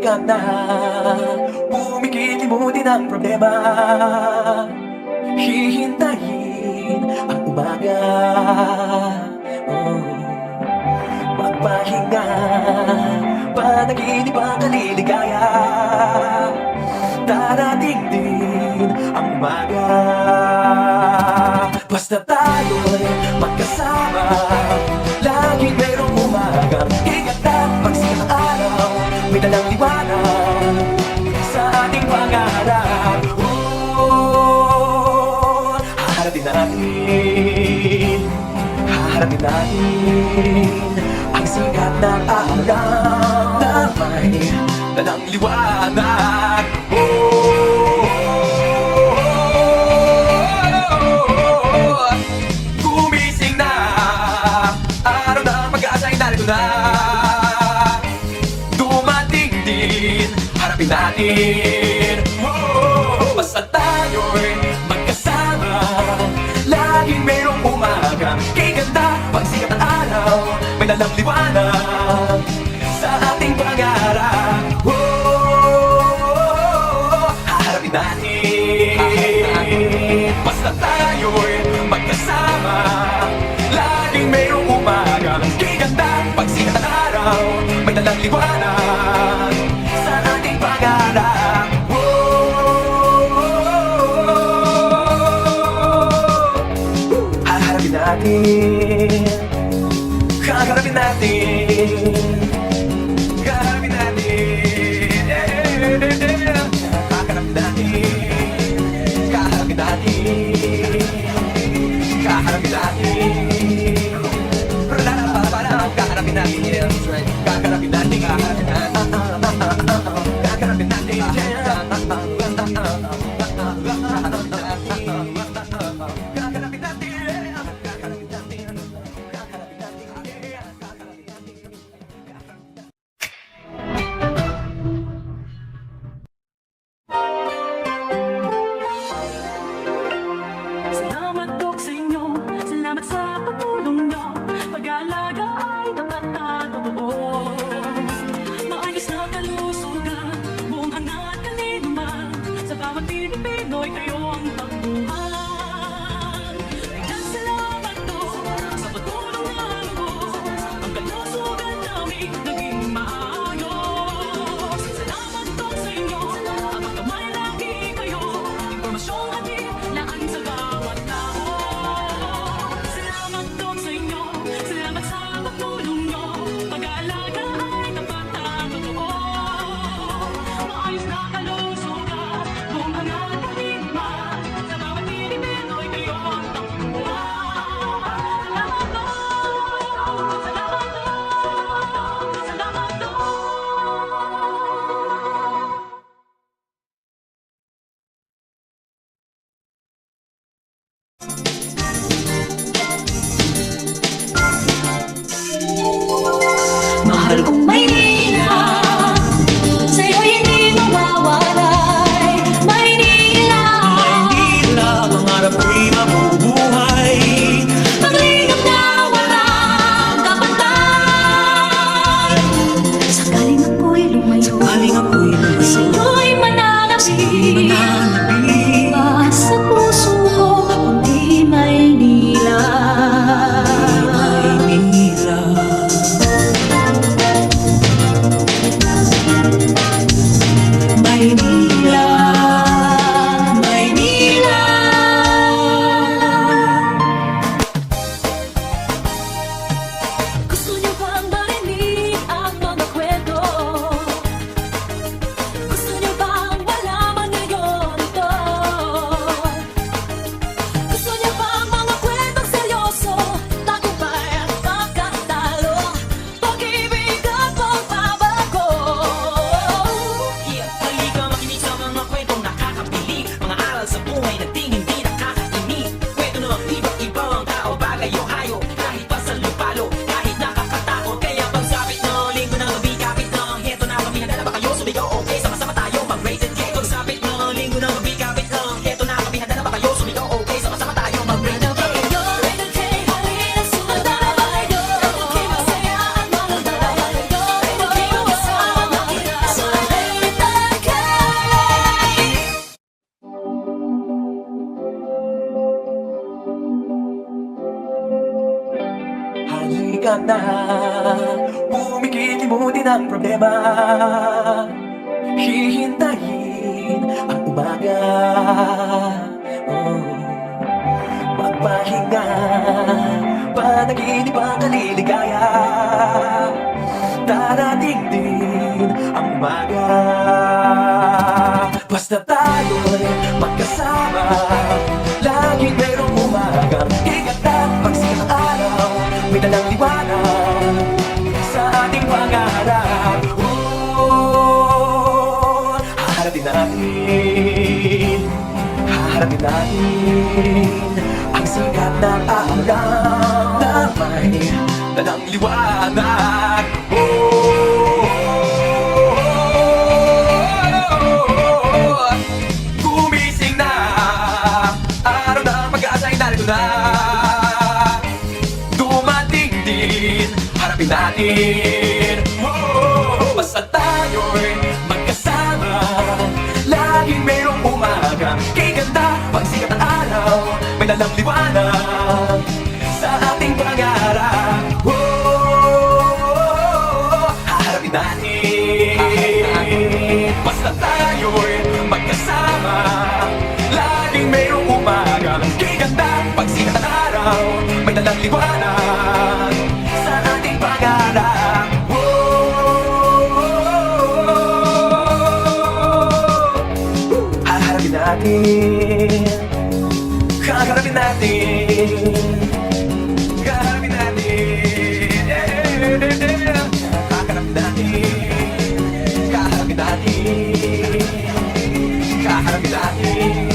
ka na, pumikit-limutin ang problema. Hihintayin ang umaga, magpahinga, panaginip ang kaliligaya. Darating din ang umaga, basta tayo'y magkasama. Laging merong umagang higatan, pagsikat ng araw, may dalang liwanag sa ating pangarap. Haharapin natin, haharapin natin ang sikat ng araw na may dalang liwanag. Gumising na, araw ng pag-asa ay narito na. Dumating din, harapin natin. Basta tayo'y magkasama, laging mayroong umaga. Kiganda, pagsikat ng araw, may dalang liwanag sa ating pangarap. Haharapin natin, basta tayo'y magkasama, laging mayroong umaga. Kiganda, pagsikat ng araw, may dalang liwanag sa ating pangarap. Haharapin natin, haharapin natin, haharapin natin, haharapin natin, haharapin natin, haharapin natin, kaharapin natin, yes, right. Kaharapin natin, kaharapin natin, kaharapin natin, Salamat po sa inyo, salamat sa pagtulong nyo. Pag-aalaga ay tapat na totoo. Maayos na ka na, pumikit-limutin ang problema. Hihintayin ang umaga, magpahinga, panaginip ang kaliligaya. Darating din ang umaga, basta tayo'y magkasama. Laging merong umagang higatan, pagsikat ng araw, may dalang liwanag sa ating pangarap. Haharapin natin, haharapin natin ang sikat ng araw na may dalang liwanag. Gumising na, araw ng pag-asa ay narito na. Dumating din, harapin natin. Basta tayo'y magkasama, laging mayroong umaga. Kiganda, pagsikat ng araw, may dalang liwanag sa ating pangarap. Haharapin natin, basta tayo'y magkasama, laging mayroong umaga. Kiganda, pagsikat ng araw, may dalang liwanag sa ating pangarap. Haharapin natin, haharapin natin, haharapin natin, haharapin natin, haharapin natin, haharapin natin.